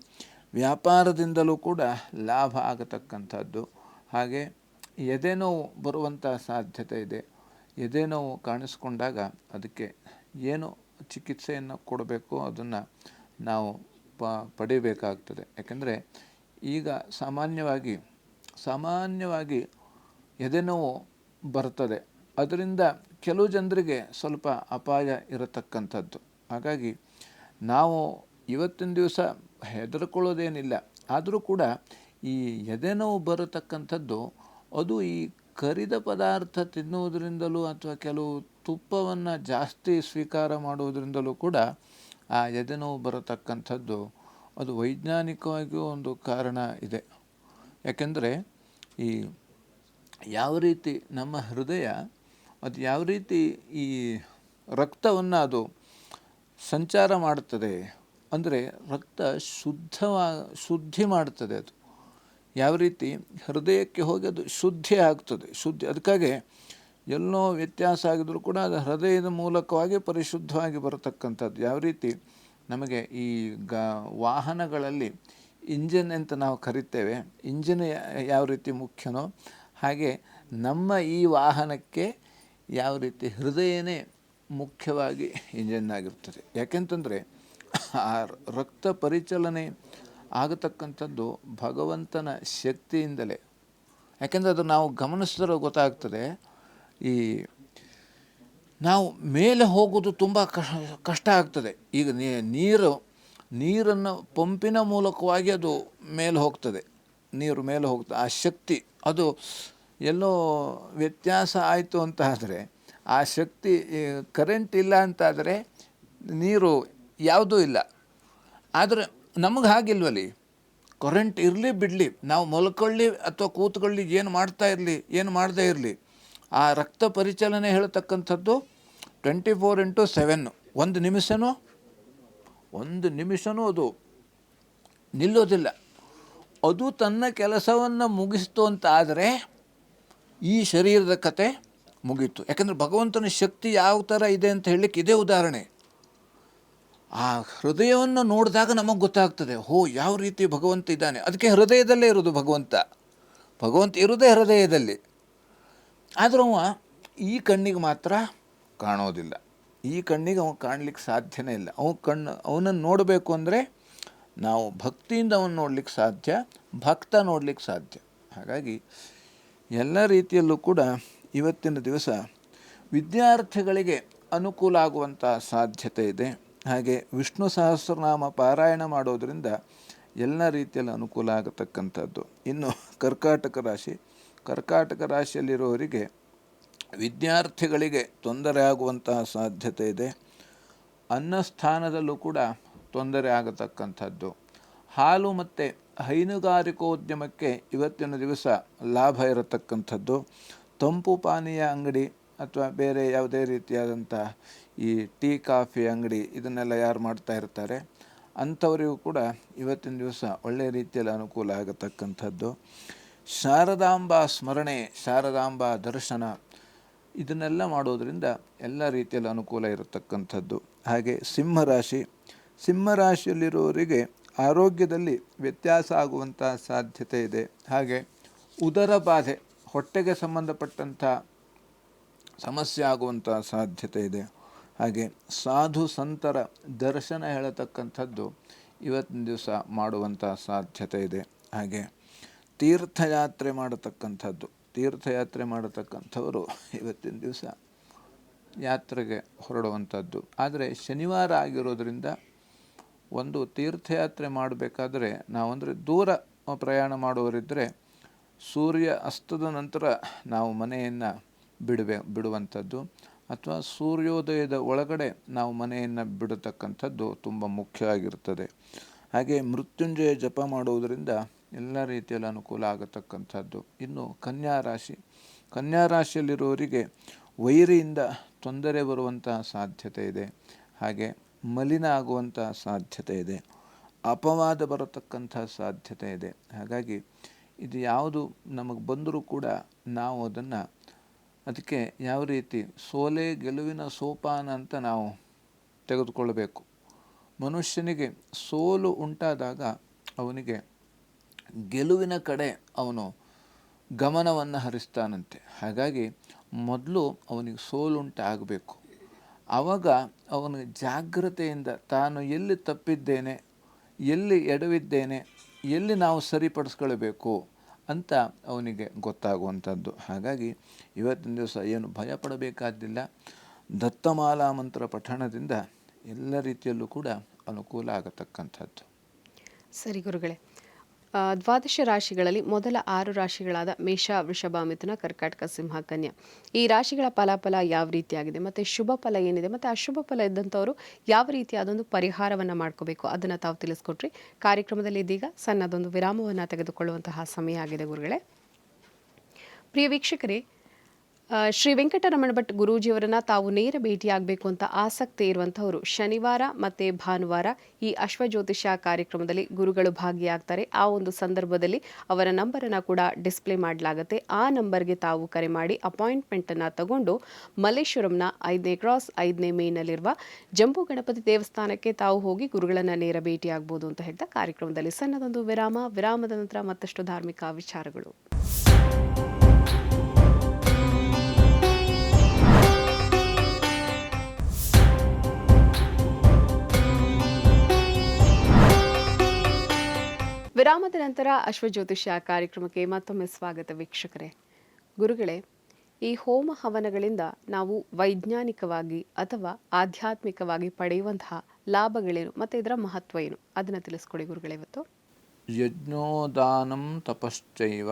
ವ್ಯಾಪಾರದಿಂದಲೂ ಕೂಡ ಲಾಭ ಆಗತಕ್ಕಂಥದ್ದು. ಹಾಗೆ ಎದೆನೋವು ಬರುವಂಥ ಸಾಧ್ಯತೆ ಇದೆ. ಎದೆನೋವು ಕಾಣಿಸ್ಕೊಂಡಾಗ ಅದಕ್ಕೆ ಏನು ಚಿಕಿತ್ಸೆಯನ್ನು ಕೊಡಬೇಕು ಅದನ್ನು ನಾವು ಪಡಿಬೇಕಾಗ್ತದೆ. ಯಾಕೆಂದರೆ ಈಗ ಸಾಮಾನ್ಯವಾಗಿ ಎದೆನೋವು ಬರ್ತದೆ. ಅದರಿಂದ ಕೆಲವು ಜನರಿಗೆ ಸ್ವಲ್ಪ ಅಪಾಯ ಇರತಕ್ಕಂಥದ್ದು. ಹಾಗಾಗಿ ನಾವು ಇವತ್ತಿನ ದಿವಸ ಹೆದರ್ಕೊಳ್ಳೋದೇನಿಲ್ಲ. ಆದರೂ ಕೂಡ ಈ ಎದೆನೋವು ಬರತಕ್ಕಂಥದ್ದು ಅದು ಈ ಕರಿದ ಪದಾರ್ಥ ತಿನ್ನುವುದರಿಂದಲೂ ಅಥವಾ ಕೆಲವು ತುಪ್ಪವನ್ನು ಜಾಸ್ತಿ ಸ್ವೀಕಾರ ಮಾಡುವುದರಿಂದಲೂ ಕೂಡ ಆ ಎದೆನೋವು ಬರತಕ್ಕಂಥದ್ದು ಅದು ವೈಜ್ಞಾನಿಕವಾಗಿಯೂ ಒಂದು ಕಾರಣ ಇದೆ. ಯಾಕೆಂದರೆ ಈ ಯಾವ ರೀತಿ ನಮ್ಮ ಹೃದಯ ಅದು ಯಾವ ರೀತಿ ಈ ರಕ್ತವನ್ನು ಅದು ಸಂಚಾರ ಮಾಡುತ್ತದೆ ಅಂದರೆ ರಕ್ತ ಶುದ್ಧಿ ಮಾಡುತ್ತದೆ. ಅದು ಯಾವ ರೀತಿ ಹೃದಯಕ್ಕೆ ಹೋಗಿ ಅದು ಶುದ್ಧಿ ಆಗ್ತದೆ. ಅದಕ್ಕಾಗಿ ಎಲ್ಲೋ ವ್ಯತ್ಯಾಸ ಆಗಿದ್ರೂ ಕೂಡ ಅದು ಹೃದಯದ ಮೂಲಕವಾಗಿ ಪರಿಶುದ್ಧವಾಗಿ ಬರತಕ್ಕಂಥದ್ದು. ಯಾವ ರೀತಿ ನಮಗೆ ಈ ವಾಹನಗಳಲ್ಲಿ ಇಂಜಿನ್ ಅಂತ ನಾವು ಕರಿತೇವೆ, ಇಂಜಿನ್ ಯಾವ ರೀತಿ ಮುಖ್ಯನೋ ಹಾಗೆ ನಮ್ಮ ಈ ವಾಹನಕ್ಕೆ ಯಾವ ರೀತಿ ಹೃದಯನೇ ಮುಖ್ಯವಾಗಿ ಇಂಜಿನ್ ಆಗಿರ್ತದೆ. ಯಾಕೆಂತಂದರೆ ಆ ರಕ್ತ ಪರಿಚಲನೆ ಆಗತಕ್ಕಂಥದ್ದು ಭಗವಂತನ ಶಕ್ತಿಯಿಂದಲೇ. ಯಾಕೆಂದರೆ ಅದು ನಾವು ಗಮನಿಸಿದ್ರೆ ಗೊತ್ತಾಗ್ತದೆ. ಈ ನಾವು ಮೇಲೆ ಹೋಗೋದು ತುಂಬ ಕಷ್ಟ ಆಗ್ತದೆ. ಈಗ ನೀರನ್ನು ಪಂಪಿನ ಮೂಲಕವಾಗಿ ಅದು ಮೇಲೆ ಹೋಗ್ತದೆ. ನೀರು ಮೇಲೆ ಹೋಗ್ತದೆ. ಆ ಶಕ್ತಿ ಅದು ಎಲ್ಲೋ ವ್ಯತ್ಯಾಸ ಆಯಿತು ಅಂತ ಆದರೆ ಆ ಶಕ್ತಿ ಕರೆಂಟ್ ಇಲ್ಲ ಅಂತಾದರೆ ನೀರು ಯಾವುದೂ ಇಲ್ಲ. ಆದರೆ ನಮಗೆ ಹಾಗಿಲ್ವಲ್ಲಿ. ಕರೆಂಟ್ ಇರಲಿ ಬಿಡಲಿ, ನಾವು ಮಲ್ಕೊಳ್ಳಿ ಅಥವಾ ಕೂತ್ಕೊಳ್ಳಿ, ಏನು ಮಾಡ್ತಾ ಇರಲಿ ಏನು ಮಾಡದೇ ಇರಲಿ, ಆ ರಕ್ತ ಪರಿಚಲನೆ ಹೇಳ್ತಕ್ಕಂಥದ್ದು 24/7. ಒಂದು ನಿಮಿಷನೂ ಅದು ನಿಲ್ಲೋದಿಲ್ಲ. ಅದು ತನ್ನ ಕೆಲಸವನ್ನು ಮುಗಿಸ್ತು ಅಂತ ಆದರೆ ಈ ಶರೀರದ ಕತೆ ಮುಗೀತು. ಯಾಕಂದರೆ ಭಗವಂತನ ಶಕ್ತಿ ಯಾವ ಥರ ಇದೆ ಅಂತ ಹೇಳಲಿಕ್ಕೆ ಇದೇ ಉದಾಹರಣೆ. ಆ ಹೃದಯವನ್ನು ನೋಡಿದಾಗ ನಮಗೆ ಗೊತ್ತಾಗ್ತದೆ, ಯಾವ ರೀತಿ ಭಗವಂತ ಇದ್ದಾನೆ. ಅದಕ್ಕೆ ಹೃದಯದಲ್ಲೇ ಇರೋದು ಭಗವಂತ ಇರೋದೇ ಹೃದಯದಲ್ಲಿ. ಆದರೂ ಅವ ಈ ಕಣ್ಣಿಗೆ ಮಾತ್ರ ಕಾಣೋದಿಲ್ಲ. ಈ ಕಣ್ಣಿಗೆ ಅವ ಕಾಣಲಿಕ್ಕೆ ಸಾಧ್ಯನೇ ಇಲ್ಲ. ಅವನನ್ನು ನೋಡಬೇಕು ಅಂದರೆ ನಾವು ಭಕ್ತಿಯಿಂದ ಅವನು ನೋಡಲಿಕ್ಕೆ ಸಾಧ್ಯ, ಭಕ್ತ ನೋಡಲಿಕ್ಕೆ ಸಾಧ್ಯ. ಹಾಗಾಗಿ ಎಲ್ಲ ರೀತಿಯಲ್ಲೂ ಕೂಡ ಇವತ್ತಿನ ದಿವಸ ವಿದ್ಯಾರ್ಥಿಗಳಿಗೆ ಅನುಕೂಲ ಆಗುವಂಥ ಸಾಧ್ಯತೆ ಇದೆ. ಹಾಗೆ ವಿಷ್ಣು ಸಹಸ್ರನಾಮ ಪಾರಾಯಣ ಮಾಡೋದರಿಂದ ಎಲ್ಲ ರೀತಿಯಲ್ಲಿ ಅನುಕೂಲ ಆಗತಕ್ಕಂಥದ್ದು. ಇನ್ನು ಕರ್ಕಾಟಕ ರಾಶಿಯಲ್ಲಿರೋರಿಗೆ ವಿದ್ಯಾರ್ಥಿಗಳಿಗೆ ತೊಂದರೆ ಆಗುವಂತಹ ಸಾಧ್ಯತೆ ಇದೆ. ಅನ್ನಸ್ಥಾನದಲ್ಲೂ ಕೂಡ ತೊಂದರೆ ಆಗತಕ್ಕಂಥದ್ದು. ಹಾಲು ಮತ್ತು ಹೈನುಗಾರಿಕೋದ್ಯಮಕ್ಕೆ ಇವತ್ತಿನ ದಿವಸ ಲಾಭ ಇರತಕ್ಕಂಥದ್ದು. ತಂಪು ಪಾನೀಯ ಅಂಗಡಿ ಅಥವಾ ಬೇರೆ ಯಾವುದೇ ರೀತಿಯಾದಂಥ ಈ ಟೀ ಕಾಫಿ ಅಂಗಡಿ ಇದನ್ನೆಲ್ಲ ಯಾರು ಮಾಡ್ತಾ ಇರ್ತಾರೆ ಅಂಥವರಿಗೂ ಕೂಡ ಇವತ್ತಿನ ದಿವಸ ಒಳ್ಳೆಯ ರೀತಿಯಲ್ಲಿ ಅನುಕೂಲ ಆಗತಕ್ಕಂಥದ್ದು. ಶಾರದಾಂಬಾ ಸ್ಮರಣೆ, ಶಾರದಾಂಬಾ ದರ್ಶನ ಇದನ್ನೆಲ್ಲ ಮಾಡೋದರಿಂದ ಎಲ್ಲ ರೀತಿಯಲ್ಲಿ ಅನುಕೂಲ ಇರತಕ್ಕಂಥದ್ದು. ಹಾಗೆ ಸಿಂಹರಾಶಿಯಲ್ಲಿರುವವರಿಗೆ ಆರೋಗ್ಯದಲ್ಲಿ ವ್ಯತ್ಯಾಸ ಆಗುವಂಥ ಸಾಧ್ಯತೆ ಇದೆ. ಹಾಗೆ ಉದರ ಬಾಧೆ, ಹೊಟ್ಟೆಗೆ ಸಂಬಂಧಪಟ್ಟಂಥ ಸಮಸ್ಯೆ ಆಗುವಂಥ ಸಾಧ್ಯತೆ ಇದೆ. ಹಾಗೆ ಸಾಧು ಸಂತರ ದರ್ಶನ ಹೇಳತಕ್ಕಂಥದ್ದು ಇವತ್ತಿನ ದಿವಸ ಮಾಡುವಂಥ ಸಾಧ್ಯತೆ ಇದೆ. ಹಾಗೆ ತೀರ್ಥಯಾತ್ರೆ ಮಾಡತಕ್ಕಂಥವರು ಇವತ್ತಿನ ದಿವಸ ಯಾತ್ರೆಗೆ ಹೊರಡುವಂಥದ್ದು. ಆದರೆ ಶನಿವಾರ ಆಗಿರೋದ್ರಿಂದ ಒಂದು ತೀರ್ಥಯಾತ್ರೆ ಮಾಡಬೇಕಾದ್ರೆ ನಾವಂದರೆ ದೂರ ಪ್ರಯಾಣ ಮಾಡುವವರಿದ್ದರೆ ಸೂರ್ಯ ಅಸ್ತದ ನಂತರ ನಾವು ಮನೆಯನ್ನು ಬಿಡುವಂಥದ್ದು ಅಥವಾ ಸೂರ್ಯೋದಯದ ಒಳಗಡೆ ನಾವು ಮನೆಯನ್ನು ಬಿಡತಕ್ಕಂಥದ್ದು ತುಂಬ ಮುಖ್ಯ ಆಗಿರ್ತದೆ. ಹಾಗೆ ಮೃತ್ಯುಂಜಯ ಜಪ ಮಾಡುವುದರಿಂದ ಎಲ್ಲ ರೀತಿಯಲ್ಲಿ ಅನುಕೂಲ ಆಗತಕ್ಕಂಥದ್ದು. ಇನ್ನು ಕನ್ಯಾ ರಾಶಿಯಲ್ಲಿರುವವರಿಗೆ ವೈರಿಯಿಂದ ತೊಂದರೆ ಬರುವಂಥ ಸಾಧ್ಯತೆ ಇದೆ, ಹಾಗೆ ಮಲಿನ ಆಗುವಂಥ ಸಾಧ್ಯತೆ ಇದೆ, ಅಪವಾದ ಬರತಕ್ಕಂಥ ಸಾಧ್ಯತೆ ಇದೆ. ಹಾಗಾಗಿ ಇದು ಯಾವುದು ನಮಗೆ ಬಂದರೂ ಕೂಡ ನಾವು ಅದಕ್ಕೆ ಯಾವ ರೀತಿ ಸೋಲೆ ಗೆಲುವಿನ ಸೋಪಾನ ಅಂತ ನಾವು ತೆಗೆದುಕೊಳ್ಳಬೇಕು. ಮನುಷ್ಯನಿಗೆ ಸೋಲು ಉಂಟಾದಾಗ ಅವನಿಗೆ ಗೆಲುವಿನ ಕಡೆ ಅವನು ಗಮನವನ್ನು ಹರಿಸ್ತಾನಂತೆ. ಹಾಗಾಗಿ ಮೊದಲು ಅವನಿಗೆ ಸೋಲುಂಟಾಗಬೇಕು. ಆವಾಗ ಅವನಿಗೆ ಜಾಗ್ರತೆಯಿಂದ ತಾನು ಎಲ್ಲಿ ತಪ್ಪಿದ್ದೇನೆ, ಎಲ್ಲಿ ಎಡವಿದ್ದೇನೆ, ಎಲ್ಲಿ ನಾವು ಸರಿಪಡಿಸ್ಕೊಳ್ಬೇಕು ಅಂತ ಅವನಿಗೆ ಗೊತ್ತಾಗುವಂಥದ್ದು. ಹಾಗಾಗಿ ಇವತ್ತಿನ ದಿವಸ ಏನು ಭಯಪಡಬೇಕಾದ್ದಿಲ್ಲ. ದತ್ತಮಾಲಾ ಮಂತ್ರ ಪಠಣದಿಂದ ಎಲ್ಲ ರೀತಿಯಲ್ಲೂ ಕೂಡ ಅನುಕೂಲ ಆಗತಕ್ಕಂಥದ್ದು. ಸರಿ ಗುರುಗಳೇ, ದ್ವಾದಶ ರಾಶಿಗಳಲ್ಲಿ ಮೊದಲ 6 ರಾಶಿಗಳಾದ ಮೇಷ, ವೃಷಭ, ಮಿಥುನ, ಕರ್ಕಾಟಕ, ಸಿಂಹ, ಕನ್ಯಾ ಈ ರಾಶಿಗಳ ಫಲಾಫಲ ಯಾವ ರೀತಿಯಾಗಿದೆ, ಮತ್ತು ಶುಭ ಫಲ ಏನಿದೆ, ಮತ್ತು ಅಶುಭ ಫಲ ಇದ್ದಂಥವರು ಯಾವ ರೀತಿಯಾದೊಂದು ಪರಿಹಾರವನ್ನು ಮಾಡ್ಕೋಬೇಕು ಅದನ್ನು ತಾವು ತಿಳಿಸ್ಕೊಟ್ರಿ. ಕಾರ್ಯಕ್ರಮದಲ್ಲಿ ಇದೀಗ ಸಣ್ಣದೊಂದು ವಿರಾಮವನ್ನು ತೆಗೆದುಕೊಳ್ಳುವಂತಹ ಸಮಯ ಆಗಿದೆ ಗುರುಗಳೇ. ಪ್ರಿಯ ವೀಕ್ಷಕರೇ, ಶ್ರೀ ವೆಂಕಟರಮಣ ಭಟ್ ಗುರೂಜಿಯವರನ್ನು ತಾವು ನೇರ ಭೇಟಿಯಾಗಬೇಕು ಅಂತ ಆಸಕ್ತಿ ಇರುವಂಥವರು ಶನಿವಾರ ಮತ್ತು ಭಾನುವಾರ ಈ ಅಶ್ವಜ್ಯೋತಿಷ್ಯ ಕಾರ್ಯಕ್ರಮದಲ್ಲಿ ಗುರುಗಳು ಭಾಗಿಯಾಗ್ತಾರೆ. ಆ ಒಂದು ಸಂದರ್ಭದಲ್ಲಿ ಅವರ ನಂಬರನ್ನು ಕೂಡ ಡಿಸ್ಪ್ಲೇ ಮಾಡಲಾಗುತ್ತೆ. ಆ ನಂಬರ್ಗೆ ತಾವು ಕರೆ ಮಾಡಿ ಅಪಾಯಿಂಟ್ಮೆಂಟನ್ನು ತಗೊಂಡು ಮಲ್ಲೇಶ್ವರಂನ 5ನೇ ಕ್ರಾಸ್ 5ನೇ ಮೇನಲ್ಲಿರುವ ಜಂಬೂ ಗಣಪತಿ ದೇವಸ್ಥಾನಕ್ಕೆ ತಾವು ಹೋಗಿ ಗುರುಗಳನ್ನು ನೇರ ಭೇಟಿಯಾಗಬಹುದು ಅಂತ ಹೇಳ್ತಾ ಕಾರ್ಯಕ್ರಮದಲ್ಲಿ ಸಣ್ಣದೊಂದು ವಿರಾಮದ ನಂತರ ಮತ್ತಷ್ಟು ಧಾರ್ಮಿಕ ವಿಚಾರಗಳು. ವಿರಾಮದ ನಂತರ ಅಶ್ವಜ್ಯೋತಿಷ್ಯ ಕಾರ್ಯಕ್ರಮಕ್ಕೆ ಮತ್ತೊಮ್ಮೆ ಸ್ವಾಗತ ವೀಕ್ಷಕರೇ. ಗುರುಗಳೇ, ಈ ಹೋಮ ಹವನಗಳಿಂದ ನಾವು ವೈಜ್ಞಾನಿಕವಾಗಿ ಅಥವಾ ಆಧ್ಯಾತ್ಮಿಕವಾಗಿ ಪಡೆಯುವಂತಹ ಲಾಭಗಳೇನು ಮತ್ತು ಇದರ ಮಹತ್ವ ಏನು ಅದನ್ನು ತಿಳಿಸ್ಕೊಡಿ ಗುರುಗಳೇ. ಇವತ್ತು ಯಜ್ಞೋದಾನಂ ತಪಶ್ಚೈವ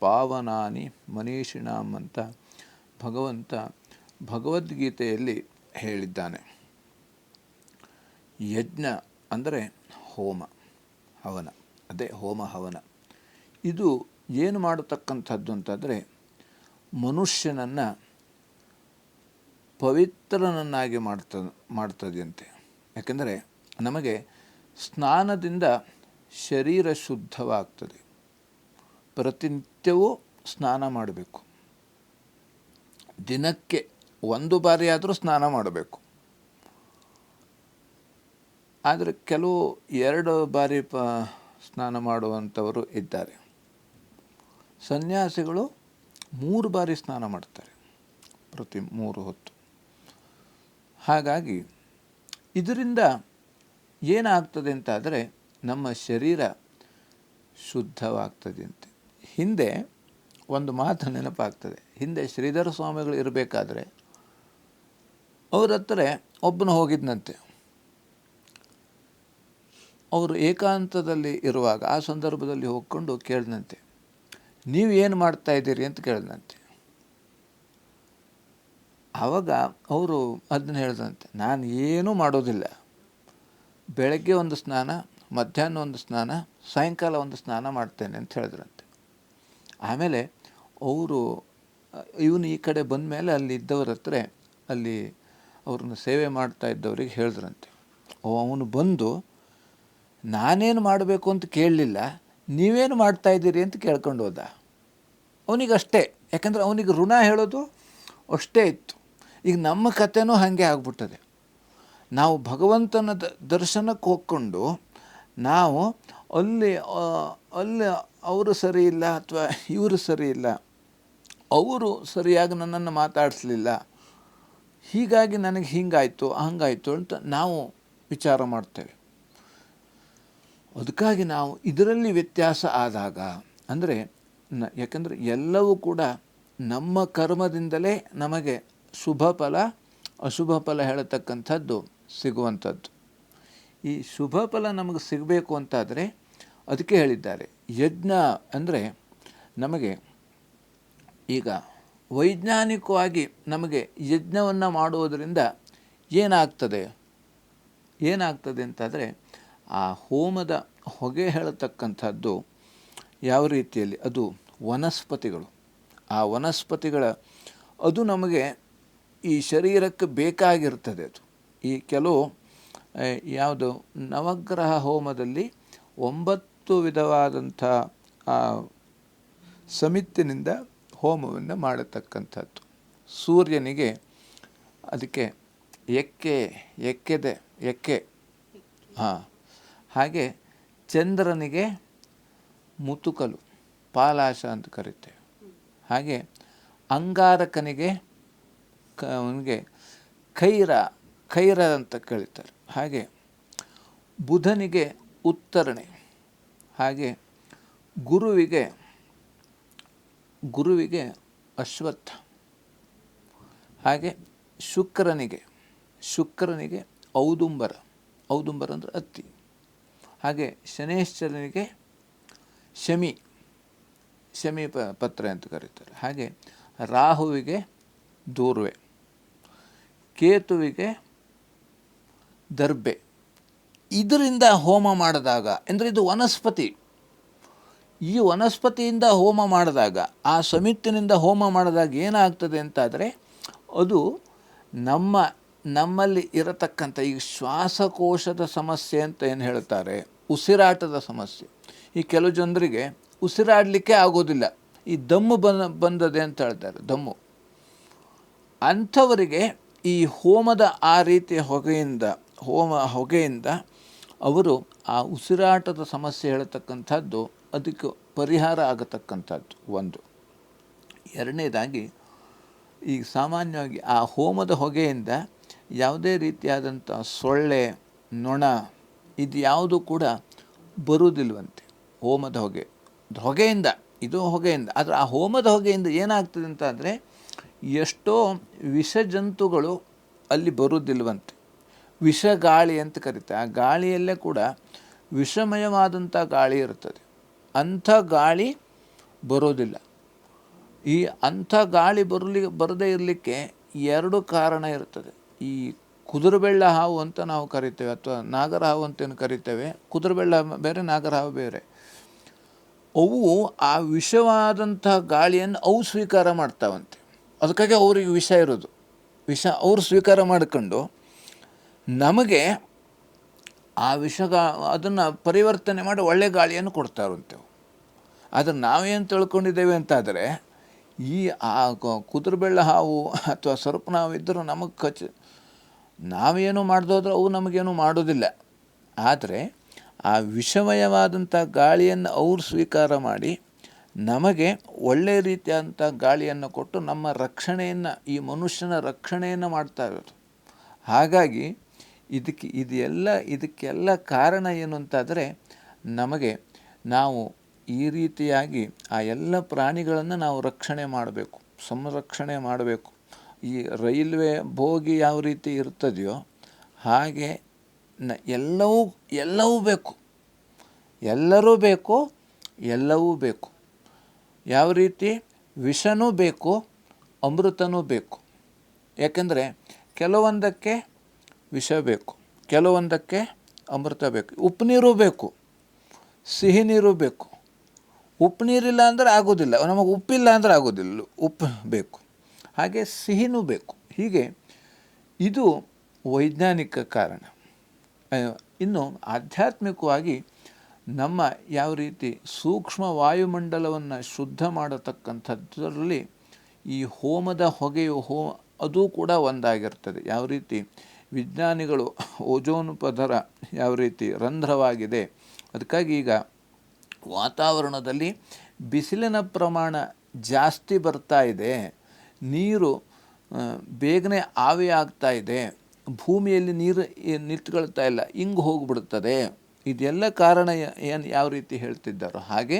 ಪಾವನಾನಿ ಮನೀಷಿಣಾಂ ಅಂತ ಭಗವಂತ ಭಗವದ್ಗೀತೆಯಲ್ಲಿ ಹೇಳಿದ್ದಾನೆ. ಯಜ್ಞ ಅಂದರೆ ಹೋಮ ಹವನ, ಅದೇ ಹೋಮ ಹವನ. ಇದು ಏನು ಮಾಡತಕ್ಕಂಥದ್ದು ಅಂತಂದರೆ ಮನುಷ್ಯನನ್ನು ಪವಿತ್ರನನ್ನಾಗಿ ಮಾಡ್ತದಂತೆ. ಯಾಕೆಂದರೆ ನಮಗೆ ಸ್ನಾನದಿಂದ ಶರೀರ ಶುದ್ಧವಾಗ್ತದೆ. ಪ್ರತಿನಿತ್ಯವೂ ಸ್ನಾನ ಮಾಡಬೇಕು. ದಿನಕ್ಕೆ 1 ಬಾರಿ ಆದರೂ ಸ್ನಾನ ಮಾಡಬೇಕು. ಆದರೆ ಕೆಲವು 2 ಬಾರಿ ಸ್ನಾನ ಮಾಡುವಂಥವರು ಇದ್ದಾರೆ. ಸನ್ಯಾಸಿಗಳು 3 ಬಾರಿ ಸ್ನಾನ ಮಾಡ್ತಾರೆ, ಪ್ರತಿ 3 ಹೊತ್ತು. ಹಾಗಾಗಿ ಇದರಿಂದ ಏನಾಗ್ತದೆ ಅಂತಾದರೆ ನಮ್ಮ ಶರೀರ ಶುದ್ಧವಾಗ್ತದೆ ಅಂತೆ. ಹಿಂದೆ ಒಂದು ಮಾತು ನೆನಪಾಗ್ತದೆ. ಹಿಂದೆ ಶ್ರೀಧರ ಸ್ವಾಮಿಗಳು ಇರಬೇಕಾದ್ರೆ ಅವ್ರ ಹತ್ರ ಒಬ್ಬನು ಹೋಗಿದ್ನಂತೆ. ಅವರು ಏಕಾಂತದಲ್ಲಿ ಇರುವಾಗ ಆ ಸಂದರ್ಭದಲ್ಲಿ ಹೋಗ್ಕೊಂಡು ಕೇಳಿದಂತೆ, ನೀವು ಏನು ಮಾಡ್ತಾಯಿದ್ದೀರಿ ಅಂತ ಕೇಳಿದಂತೆ. ಆವಾಗ ಅವರು ಅದನ್ನ ಹೇಳಿದಂತೆ, ನಾನು ಏನೂ ಮಾಡೋದಿಲ್ಲ, ಬೆಳಗ್ಗೆ ಒಂದು ಸ್ನಾನ, ಮಧ್ಯಾಹ್ನ ಒಂದು ಸ್ನಾನ, ಸಾಯಂಕಾಲ ಒಂದು ಸ್ನಾನ ಮಾಡ್ತೇನೆ ಅಂತ ಹೇಳಿದ್ರಂತೆ. ಆಮೇಲೆ ಅವರು ಇವನು ಈ ಕಡೆ ಬಂದ ಮೇಲೆ ಅಲ್ಲಿ ಇದ್ದವ್ರ ಹತ್ರ, ಅಲ್ಲಿ ಅವ್ರನ್ನ ಸೇವೆ ಮಾಡ್ತಾ ಇದ್ದವ್ರಿಗೆ ಹೇಳಿದ್ರಂತೆ, ಅವನು ಬಂದು ನಾನೇನು ಮಾಡಬೇಕು ಅಂತ ಕೇಳಲಿಲ್ಲ, ನೀವೇನು ಮಾಡ್ತಾಯಿದ್ದೀರಿ ಅಂತ ಕೇಳ್ಕೊಂಡು ಹೋದ. ಅವನಿಗಷ್ಟೇ, ಯಾಕಂದರೆ ಅವನಿಗೆ ಋಣ ಹೇಳೋದು ಅಷ್ಟೇ ಇತ್ತು. ಈಗ ನಮ್ಮ ಕಥೆನೂ ಹಾಗೆ ಆಗ್ಬಿಟ್ಟದೆ. ನಾವು ಭಗವಂತನ ದರ್ಶನಕ್ಕೆ ಹೋಗ್ಕೊಂಡು ನಾವು ಅಲ್ಲಿ ಅವರು ಸರಿ ಇಲ್ಲ ಅಥವಾ ಇವರು ಸರಿ ಇಲ್ಲ, ಅವರು ಸರಿಯಾಗಿ ನನ್ನನ್ನು ಮಾತಾಡಿಸ್ಲಿಲ್ಲ, ಹೀಗಾಗಿ ನನಗೆ ಹೀಗಾಯಿತು ಹಂಗಾಯಿತು ಅಂತ ನಾವು ವಿಚಾರ ಮಾಡ್ತೇವೆ. ಅದಕ್ಕಾಗಿ ನಾವು ಇದರಲ್ಲಿ ವ್ಯತ್ಯಾಸ ಆದಾಗ, ಅಂದರೆ ಯಾಕಂದರೆ ಎಲ್ಲವೂ ಕೂಡ ನಮ್ಮ ಕರ್ಮದಿಂದಲೇ ನಮಗೆ ಶುಭ ಫಲ ಅಶುಭ ಫಲ ಹೇಳತಕ್ಕಂಥದ್ದು ಸಿಗುವಂಥದ್ದು. ಈ ಶುಭ ಫಲ ನಮಗೆ ಸಿಗಬೇಕು ಅಂತಾದರೆ ಅದಕ್ಕೆ ಹೇಳಿದ್ದಾರೆ. ಯಜ್ಞ ಅಂದರೆ ನಮಗೆ ಈಗ ವೈಜ್ಞಾನಿಕವಾಗಿ ನಮಗೆ ಯಜ್ಞವನ್ನು ಮಾಡುವುದರಿಂದ ಏನಾಗ್ತದೆ ಅಂತಾದರೆ, ಆ ಹೋಮದ ಹೊಗೆ ಹೇಳತಕ್ಕಂಥದ್ದು ಯಾವ ರೀತಿಯಲ್ಲಿ, ಅದು ವನಸ್ಪತಿಗಳು, ಆ ವನಸ್ಪತಿಗಳ ಅದು ನಮಗೆ ಈ ಶರೀರಕ್ಕೆ ಬೇಕಾಗಿರ್ತದೆ ಅದು. ಈ ಕೆಲವು ಯಾವುದು ನವಗ್ರಹ ಹೋಮದಲ್ಲಿ 9 ವಿಧವಾದಂಥ ಸಮಿತಿನಿಂದ ಹೋಮವನ್ನು ಮಾಡತಕ್ಕಂಥದ್ದು. ಸೂರ್ಯನಿಗೆ ಅದಕ್ಕೆ ಎಕ್ಕೆ ಹಾಗೆ ಚಂದ್ರನಿಗೆ ಮುತುಕಲು ಪಾಲಾಶ ಅಂತ ಕರೀತೇವೆ. ಹಾಗೆ ಅಂಗಾರಕನಿಗೆ ಅವನಿಗೆ ಖೈರ ಅಂತ ಕರೀತಾರೆ. ಹಾಗೆ ಬುಧನಿಗೆ ಉತ್ತರಣೆ, ಹಾಗೆ ಗುರುವಿಗೆ ಅಶ್ವತ್ಥ, ಹಾಗೆ ಶುಕ್ರನಿಗೆ ಔದುಂಬರ ಅಂದರೆ ಹತ್ತಿ, ಹಾಗೆ ಶನೇಶ್ವರನಿಗೆ ಶಮಿ ಪತ್ರೆ ಅಂತ ಕರೀತಾರೆ. ಹಾಗೆ ರಾಹುವಿಗೆ ದೂರ್ವೆ, ಕೇತುವಿಗೆ ದರ್ಬೆ. ಇದರಿಂದ ಹೋಮ ಮಾಡಿದಾಗ ಅಂದರೆ ಇದು ವನಸ್ಪತಿ, ಈ ವನಸ್ಪತಿಯಿಂದ ಹೋಮ ಮಾಡಿದಾಗ, ಆ ಸಮಿತಿನಿಂದ ಹೋಮ ಮಾಡಿದಾಗ ಏನಾಗ್ತದೆ ಅಂತಾದರೆ ಅದು ನಮ್ಮಲ್ಲಿ ಇರತಕ್ಕಂಥ ಈ ಶ್ವಾಸಕೋಶದ ಸಮಸ್ಯೆ ಅಂತ ಏನು ಹೇಳ್ತಾರೆ, ಉಸಿರಾಟದ ಸಮಸ್ಯೆ. ಈ ಕೆಲವು ಜನರಿಗೆ ಉಸಿರಾಡಲಿಕ್ಕೆ ಆಗೋದಿಲ್ಲ, ಈ ದಮ್ಮು ಬಂದದೆ ಅಂತ ಹೇಳ್ತಾರೆ, ದಮ್ಮು. ಅಂಥವರಿಗೆ ಈ ಹೋಮದ ಆ ರೀತಿಯ ಹೊಗೆಯಿಂದ ಅವರು ಆ ಉಸಿರಾಟದ ಸಮಸ್ಯೆ ಹೇಳ್ತಕ್ಕಂಥದ್ದು ಅದಕ್ಕೆ ಪರಿಹಾರ ಆಗತಕ್ಕಂಥದ್ದು ಒಂದು. ಎರಡನೇದಾಗಿ ಈ ಸಾಮಾನ್ಯವಾಗಿ ಆ ಹೋಮದ ಹೊಗೆಯಿಂದ ಯಾವುದೇ ರೀತಿಯಾದಂಥ ಸೊಳ್ಳೆ, ನೊಣ ಇದು ಯಾವುದು ಕೂಡ ಬರುವುದಿಲ್ವಂತೆ. ಹೋಮದ ಹೊಗೆಯಿಂದ ಆದರೆ ಆ ಹೋಮದ ಹೊಗೆಯಿಂದ ಏನಾಗ್ತದೆ ಅಂತ ಅಂದರೆ ಎಷ್ಟೋ ವಿಷಜಂತುಗಳು ಅಲ್ಲಿ ಬರುವುದಿಲ್ವಂತೆ. ವಿಷಗಾಳಿ ಅಂತ ಕರೀತಾರೆ. ಆ ಗಾಳಿಯಲ್ಲೇ ಕೂಡ ವಿಷಮಯವಾದಂಥ ಗಾಳಿ ಇರ್ತದೆ, ಅಂಥ ಗಾಳಿ ಬರೋದಿಲ್ಲ. ಈ ಅಂಥ ಗಾಳಿ ಬರದೇ ಇರಲಿಕ್ಕೆ 2 ಕಾರಣ ಇರ್ತದೆ. ಈ ಕುದುರೆಬೆಳ್ಳ ಹಾವು ಅಂತ ನಾವು ಕರಿತೇವೆ, ಅಥವಾ ನಾಗರ ಹಾವು ಅಂತೇನು ಕರಿತೇವೆ. ಕುದುರೆಬೆಳ್ಳ ಬೇರೆ, ನಾಗರ ಹಾವು ಬೇರೆ. ಅವು ಆ ವಿಷವಾದಂಥ ಗಾಳಿಯನ್ನು ಅವು ಸ್ವೀಕಾರ ಮಾಡ್ತಾವಂತೆ. ಅದಕ್ಕಾಗಿ ಅವ್ರಿಗೆ ವಿಷ ಇರೋದು. ವಿಷ ಅವರು ಸ್ವೀಕಾರ ಮಾಡ್ಕೊಂಡು ನಮಗೆ ಆ ಅದನ್ನು ಪರಿವರ್ತನೆ ಮಾಡಿ ಒಳ್ಳೆ ಗಾಳಿಯನ್ನು ಕೊಡ್ತಾರಂತೆ. ಆದರೆ ನಾವೇನು ತಿಳ್ಕೊಂಡಿದ್ದೇವೆ ಅಂತಾದರೆ ಈ ಆ ಕುದುರೆಬೆಳ್ಳ ಹಾವು ಅಥವಾ ಸರ್ಪನ ಹಾವು ಇದ್ದರೂ ನಮಗೆ ನಾವೇನು ಮಾಡ್ದೋದ್ರೆ ಅವು ನಮಗೇನು ಮಾಡೋದಿಲ್ಲ. ಆದರೆ ಆ ವಿಷಮಯವಾದಂಥ ಗಾಳಿಯನ್ನು ಅವರು ಸ್ವೀಕಾರ ಮಾಡಿ ನಮಗೆ ಒಳ್ಳೆಯ ರೀತಿಯಾದಂಥ ಗಾಳಿಯನ್ನು ಕೊಟ್ಟು ನಮ್ಮ ರಕ್ಷಣೆಯನ್ನು, ಈ ಮನುಷ್ಯನ ರಕ್ಷಣೆಯನ್ನು ಮಾಡ್ತಾ ಇರೋದು. ಹಾಗಾಗಿ ಇದಕ್ಕೆಲ್ಲ ಕಾರಣ ಏನು ಅಂತಾದರೆ ನಾವು ಈ ರೀತಿಯಾಗಿ ಆ ಎಲ್ಲ ಪ್ರಾಣಿಗಳನ್ನು ನಾವು ರಕ್ಷಣೆ ಮಾಡಬೇಕು, ಸಂರಕ್ಷಣೆ ಮಾಡಬೇಕು. ಈ ರೈಲ್ವೆ ಬೋಗಿ ಯಾವ ರೀತಿ ಇರ್ತದೆಯೋ ಹಾಗೆ ಎಲ್ಲವೂ ಬೇಕು, ಎಲ್ಲರೂ ಬೇಕು, ಎಲ್ಲವೂ ಬೇಕು. ಯಾವ ರೀತಿ ವಿಷನೂ ಬೇಕು, ಅಮೃತನೂ ಬೇಕು. ಯಾಕೆಂದರೆ ಕೆಲವೊಂದಕ್ಕೆ ವಿಷ ಬೇಕು, ಕೆಲವೊಂದಕ್ಕೆ ಅಮೃತ ಬೇಕು. ಉಪ್ಪು ನೀರು ಬೇಕು, ಸಿಹಿ ನೀರು ಬೇಕು. ಉಪ್ಪು ನೀರಿಲ್ಲ ಅಂದರೆ ಆಗೋದಿಲ್ಲ, ನಮಗೆ ಉಪ್ಪಿಲ್ಲ ಅಂದರೆ ಆಗೋದಿಲ್ಲ, ಉಪ್ಪು ಬೇಕು. ಹಾಗೆ ಸಿಹಿನೂ ಬೇಕು. ಹೀಗೆ ಇದು ವೈಜ್ಞಾನಿಕ ಕಾರಣ. ಇನ್ನು ಆಧ್ಯಾತ್ಮಿಕವಾಗಿ ನಮ್ಮ ಯಾವ ರೀತಿ ಸೂಕ್ಷ್ಮ ವಾಯುಮಂಡಲವನ್ನು ಶುದ್ಧ ಮಾಡತಕ್ಕಂಥದ್ರಲ್ಲಿ ಈ ಹೋಮದ ಹೊಗೆಯು ಅದು ಕೂಡ ಒಂದಾಗಿರ್ತದೆ. ಯಾವ ರೀತಿ ವಿಜ್ಞಾನಿಗಳು ಓಜೋನ್ ಪದರ ಯಾವ ರೀತಿ ರಂಧ್ರವಾಗಿದೆ, ಅದಕ್ಕಾಗಿ ಈಗ ವಾತಾವರಣದಲ್ಲಿ ಬಿಸಿಲಿನ ಪ್ರಮಾಣ ಜಾಸ್ತಿ ಬರ್ತಾ ಇದೆ, ನೀರು ಬೇಗನೆ ಆವಿ ಆಗ್ತಾ ಇದೆ, ಭೂಮಿಯಲ್ಲಿ ನೀರು ನಿಂತ್ಕೊಳ್ತಾ ಇಲ್ಲ, ಹಿಂಗೆ ಹೋಗಿಬಿಡ್ತದೆ. ಇದೆಲ್ಲ ಕಾರಣ ಯಾವ ರೀತಿ ಹೇಳ್ತಿದ್ದಾರೋ ಹಾಗೆ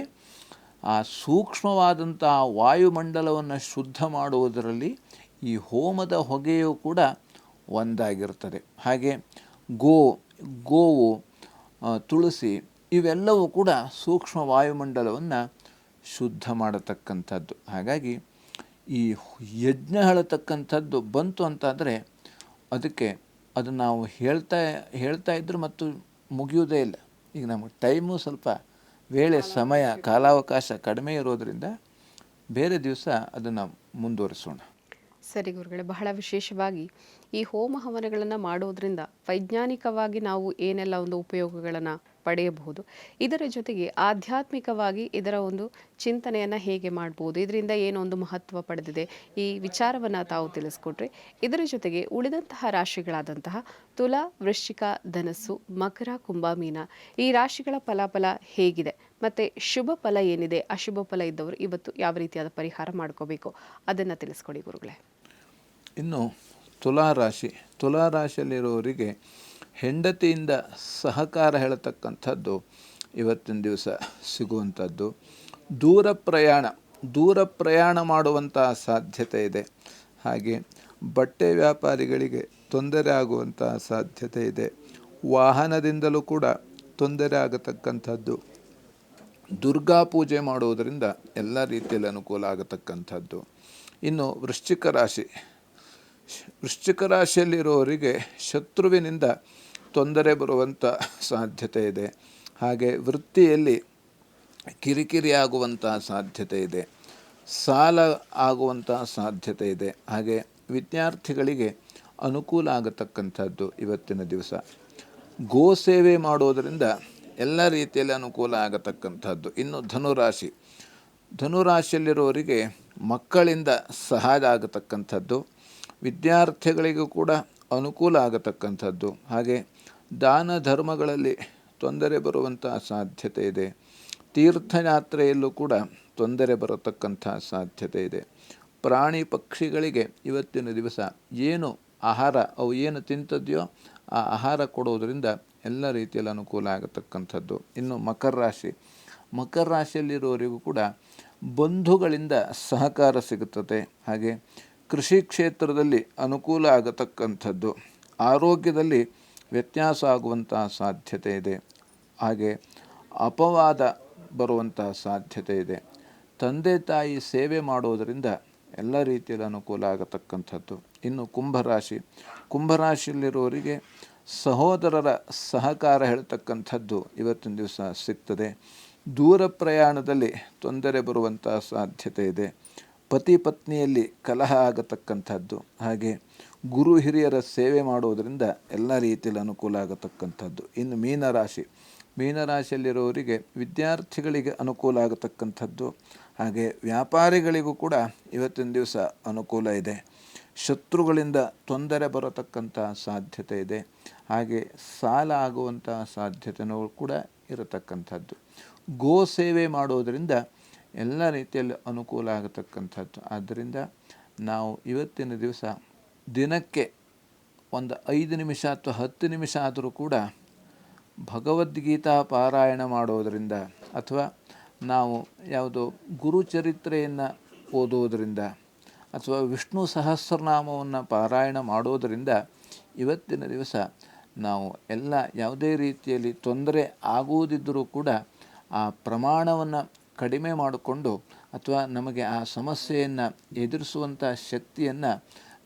ಆ ಸೂಕ್ಷ್ಮವಾದಂಥ ವಾಯುಮಂಡಲವನ್ನು ಶುದ್ಧ ಮಾಡುವುದರಲ್ಲಿ ಈ ಹೋಮದ ಹೊಗೆಯೂ ಕೂಡ ಒಂದಾಗಿರ್ತದೆ. ಹಾಗೆ ಗೋವು, ತುಳಸಿ ಇವೆಲ್ಲವೂ ಕೂಡ ಸೂಕ್ಷ್ಮ ವಾಯುಮಂಡಲವನ್ನು ಶುದ್ಧ ಮಾಡತಕ್ಕಂಥದ್ದು. ಹಾಗಾಗಿ ಈ ಯಜ್ಞ ಹೇಳತಕ್ಕಂಥದ್ದು ಬಂತು ಅಂತಾದರೆ ಅದು ನಾವು ಹೇಳ್ತಾ ಇದ್ದರೂ ಮತ್ತು ಮುಗಿಯುವುದೇ ಇಲ್ಲ. ಈಗ ನಮಗೆ ಟೈಮು ಸ್ವಲ್ಪ ಸಮಯ ಕಾಲಾವಕಾಶ ಕಡಿಮೆ ಇರೋದರಿಂದ ಬೇರೆ ದಿವಸ ಅದನ್ನು ಮುಂದುವರಿಸೋಣ. ಸರಿ ಗುರುಗಳೇ, ಬಹಳ ವಿಶೇಷವಾಗಿ ಈ ಹೋಮ ಹವನಗಳನ್ನು ಮಾಡೋದ್ರಿಂದ ವೈಜ್ಞಾನಿಕವಾಗಿ ನಾವು ಏನೆಲ್ಲ ಒಂದು ಉಪಯೋಗಗಳನ್ನು ಪಡೆಯಬಹುದು, ಇದರ ಜೊತೆಗೆ ಆಧ್ಯಾತ್ಮಿಕವಾಗಿ ಇದರ ಒಂದು ಚಿಂತನೆಯನ್ನು ಹೇಗೆ ಮಾಡ್ಬೋದು, ಇದರಿಂದ ಏನೊಂದು ಮಹತ್ವ ಪಡೆದಿದೆ, ಈ ವಿಚಾರವನ್ನು ತಾವು ತಿಳಿಸ್ಕೊಟ್ರಿ. ಇದರ ಜೊತೆಗೆ ಉಳಿದಂತಹ ರಾಶಿಗಳಾದಂತಹ ತುಲಾ, ವೃಶ್ಚಿಕ, ಧನಸ್ಸು, ಮಕರ, ಕುಂಭ, ಮೀನ ಈ ರಾಶಿಗಳ ಫಲಾಫಲ ಹೇಗಿದೆ, ಮತ್ತು ಶುಭ ಫಲ ಏನಿದೆ, ಅಶುಭ ಫಲ ಇದ್ದವರು ಇವತ್ತು ಯಾವ ರೀತಿಯಾದ ಪರಿಹಾರ ಮಾಡ್ಕೋಬೇಕು ಅದನ್ನು ತಿಳಿಸ್ಕೊಡಿ ಗುರುಗಳೇ. ಇನ್ನು ತುಲಾರಾಶಿಯಲ್ಲಿರುವವರಿಗೆ ಹೆಂಡತಿಯಿಂದ ಸಹಕಾರ ಹೇಳತಕ್ಕಂಥದ್ದು ಇವತ್ತಿನ ದಿವಸ ಸಿಗುವಂಥದ್ದು. ದೂರ ಪ್ರಯಾಣ ಮಾಡುವಂಥ ಸಾಧ್ಯತೆ ಇದೆ. ಹಾಗೆ ಬಟ್ಟೆ ವ್ಯಾಪಾರಿಗಳಿಗೆ ತೊಂದರೆ ಆಗುವಂಥ ಸಾಧ್ಯತೆ ಇದೆ. ವಾಹನದಿಂದಲೂ ಕೂಡ ತೊಂದರೆ ಆಗತಕ್ಕಂಥದ್ದು. ದುರ್ಗಾ ಪೂಜೆ ಮಾಡುವುದರಿಂದ ಎಲ್ಲ ರೀತಿಯಲ್ಲಿ ಅನುಕೂಲ ಆಗತಕ್ಕಂಥದ್ದು. ಇನ್ನು ವೃಶ್ಚಿಕ ರಾಶಿಯಲ್ಲಿರುವವರಿಗೆ ಶತ್ರುವಿನಿಂದ ತೊಂದರೆ ಬರುವಂಥ ಸಾಧ್ಯತೆ ಇದೆ. ಹಾಗೆ ವೃತ್ತಿಯಲ್ಲಿ ಕಿರಿಕಿರಿ ಆಗುವಂಥ ಸಾಧ್ಯತೆ ಇದೆ. ಸಾಲ ಆಗುವಂಥ ಸಾಧ್ಯತೆ ಇದೆ. ಹಾಗೆ ವಿದ್ಯಾರ್ಥಿಗಳಿಗೆ ಅನುಕೂಲ ಆಗತಕ್ಕಂಥದ್ದು ಇವತ್ತಿನ ದಿವಸ. ಗೋ ಸೇವೆ ಮಾಡೋದರಿಂದ ಎಲ್ಲ ರೀತಿಯಲ್ಲಿ ಅನುಕೂಲ ಆಗತಕ್ಕಂಥದ್ದು. ಇನ್ನು ಧನುರಾಶಿಯಲ್ಲಿರುವವರಿಗೆ ಮಕ್ಕಳಿಂದ ಸಹಾಯ ಆಗತಕ್ಕಂಥದ್ದು. ವಿದ್ಯಾರ್ಥಿಗಳಿಗೂ ಕೂಡ ಅನುಕೂಲ ಆಗತಕ್ಕಂಥದ್ದು. ಹಾಗೆ ದಾನ ಧರ್ಮಗಳಲ್ಲಿ ತೊಂದರೆ ಬರುವಂಥ ಸಾಧ್ಯತೆ ಇದೆ. ತೀರ್ಥಯಾತ್ರೆಯಲ್ಲೂ ಕೂಡ ತೊಂದರೆ ಬರತಕ್ಕಂಥ ಸಾಧ್ಯತೆ ಇದೆ. ಪ್ರಾಣಿ ಪಕ್ಷಿಗಳಿಗೆ ಇವತ್ತಿನ ದಿವಸ ಏನು ಆಹಾರ ಅವು ಏನು ತಿಂತದೆಯೋ ಆ ಆಹಾರ ಕೊಡುವುದರಿಂದ ಎಲ್ಲ ರೀತಿಯಲ್ಲಿ ಅನುಕೂಲ ಆಗತಕ್ಕಂಥದ್ದು. ಇನ್ನು ಮಕರ ರಾಶಿಯಲ್ಲಿರುವವರಿಗೂ ಕೂಡ ಬಂಧುಗಳಿಂದ ಸಹಕಾರ ಸಿಗುತ್ತದೆ. ಹಾಗೆ ಕೃಷಿ ಕ್ಷೇತ್ರದಲ್ಲಿ ಅನುಕೂಲ ಆಗತಕ್ಕಂಥದ್ದು. ಆರೋಗ್ಯದಲ್ಲಿ ವ್ಯತ್ಯಾಸ ಆಗುವಂಥ ಸಾಧ್ಯತೆ ಇದೆ. ಹಾಗೆ ಅಪವಾದ ಬರುವಂಥ ಸಾಧ್ಯತೆ ಇದೆ. ತಂದೆ ತಾಯಿ ಸೇವೆ ಮಾಡೋದರಿಂದ ಎಲ್ಲ ರೀತಿಯಲ್ಲಿ ಅನುಕೂಲ ಆಗತಕ್ಕಂಥದ್ದು. ಇನ್ನು ಕುಂಭರಾಶಿಯಲ್ಲಿರುವವರಿಗೆ ಸಹೋದರರ ಸಹಕಾರ ಹೇಳ್ತಕ್ಕಂಥದ್ದು ಇವತ್ತಿನ ದಿವಸ ಸಿಗ್ತದೆ. ದೂರ ಪ್ರಯಾಣದಲ್ಲಿ ತೊಂದರೆ ಬರುವಂಥ ಸಾಧ್ಯತೆ ಇದೆ. ಪತಿ ಪತ್ನಿಯಲ್ಲಿ ಕಲಹ ಆಗತಕ್ಕಂಥದ್ದು. ಹಾಗೆ ಗುರು ಹಿರಿಯರ ಸೇವೆ ಮಾಡುವುದರಿಂದ ಎಲ್ಲ ರೀತಿಯಲ್ಲಿ ಅನುಕೂಲ ಆಗತಕ್ಕಂಥದ್ದು. ಇನ್ನು ಮೀನರಾಶಿಯಲ್ಲಿರುವವರಿಗೆ ವಿದ್ಯಾರ್ಥಿಗಳಿಗೆ ಅನುಕೂಲ ಆಗತಕ್ಕಂಥದ್ದು. ಹಾಗೆ ವ್ಯಾಪಾರಿಗಳಿಗೂ ಕೂಡ ಇವತ್ತಿನ ದಿವಸ ಅನುಕೂಲ ಇದೆ. ಶತ್ರುಗಳಿಂದ ತೊಂದರೆ ಬರತಕ್ಕಂಥ ಸಾಧ್ಯತೆ ಇದೆ. ಹಾಗೆ ಸಾಲ ಆಗುವಂಥ ಸಾಧ್ಯತೆಯೂ ಕೂಡ ಇರತಕ್ಕಂಥದ್ದು. ಗೋ ಸೇವೆ ಮಾಡೋದರಿಂದ ಎಲ್ಲ ರೀತಿಯಲ್ಲಿ ಅನುಕೂಲ ಆಗತಕ್ಕಂಥದ್ದು. ಆದ್ದರಿಂದ ನಾವು ಇವತ್ತಿನ ದಿವಸ ದಿನಕ್ಕೆ ಒಂದು 5 ನಿಮಿಷ ಅಥವಾ 10 ನಿಮಿಷ ಆದರೂ ಕೂಡ ಭಗವದ್ಗೀತಾ ಪಾರಾಯಣ ಮಾಡೋದರಿಂದ ಅಥವಾ ನಾವು ಯಾವುದೋ ಗುರುಚರಿತ್ರೆಯನ್ನು ಓದೋದರಿಂದ ಅಥವಾ ವಿಷ್ಣು ಸಹಸ್ರನಾಮವನ್ನು ಪಾರಾಯಣ ಮಾಡೋದರಿಂದ ಇವತ್ತಿನ ದಿವಸ ನಾವು ಎಲ್ಲ ಯಾವುದೇ ರೀತಿಯಲ್ಲಿ ತೊಂದರೆ ಆಗುವುದಿದ್ದರೂ ಕೂಡ ಆ ಪ್ರಮಾಣವನ್ನು ಕಡಿಮೆ ಮಾಡಿಕೊಂಡು ಅಥವಾ ನಮಗೆ ಆ ಸಮಸ್ಯೆಯನ್ನು ಎದುರಿಸುವಂಥ ಶಕ್ತಿಯನ್ನು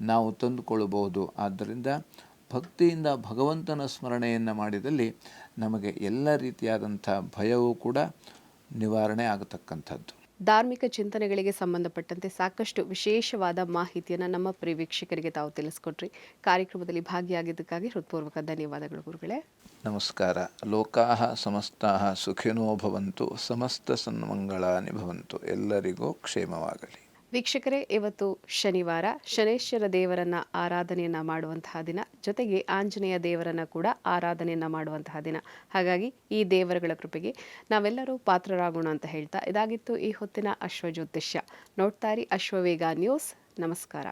ನಾವು ತಂದುಕೊಳ್ಳಬಹುದು. ಆದ್ದರಿಂದ ಭಕ್ತಿಯಿಂದ ಭಗವಂತನ ಸ್ಮರಣೆಯನ್ನು ಮಾಡಿದಲ್ಲಿ ನಮಗೆ ಎಲ್ಲ ರೀತಿಯಾದಂಥ ಭಯವೂ ಕೂಡ ನಿವಾರಣೆ ಆಗತಕ್ಕಂಥದ್ದು. ಧಾರ್ಮಿಕ ಚಿಂತನೆಗಳಿಗೆ ಸಂಬಂಧಪಟ್ಟಂತೆ ಸಾಕಷ್ಟು ವಿಶೇಷವಾದ ಮಾಹಿತಿಯನ್ನು ನಮ್ಮ ಪ್ರಿಯ ವೀಕ್ಷಕರಿಗೆ ತಾವು ತಿಳಿಸ್ಕೊಟ್ರಿ. ಕಾರ್ಯಕ್ರಮದಲ್ಲಿ ಭಾಗಿಯಾಗಿದ್ದಕ್ಕಾಗಿ ಹೃತ್ಪೂರ್ವಕ ಧನ್ಯವಾದಗಳು ಗುರುಗಳೇ. ನಮಸ್ಕಾರ. ಲೋಕಾಃ ಸಮಸ್ತಾಃ ಸುಖಿನೋ ಭವಂತು, ಸಮಸ್ತ ಸನ್ಮಂಗಳಾನಿ ಭವಂತು. ಎಲ್ಲರಿಗೂ ಕ್ಷೇಮವಾಗಲಿ. ವೀಕ್ಷಕರೇ, ಇವತ್ತು ಶನಿವಾರ, ಶನೇಶ್ವರ ದೇವರನ್ನ ಆರಾಧನೆಯನ್ನ ಮಾಡುವಂತಹ ದಿನ, ಜೊತೆಗೆ ಆಂಜನೇಯ ದೇವರನ್ನ ಕೂಡ ಆರಾಧನೆಯನ್ನ ಮಾಡುವಂತಹ ದಿನ. ಹಾಗಾಗಿ ಈ ದೇವರುಗಳ ಕೃಪೆಗೆ ನಾವೆಲ್ಲರೂ ಪಾತ್ರರಾಗೋಣ ಅಂತ ಹೇಳ್ತಾ ಇದಾಗಿತ್ತು ಈ ಹೊತ್ತಿನ ಅಶ್ವಜ್ಯೋತಿಷ್ಯ. ನೋಡ್ತಾರಿ ಅಶ್ವವೇಗ ನ್ಯೂಸ್. ನಮಸ್ಕಾರ.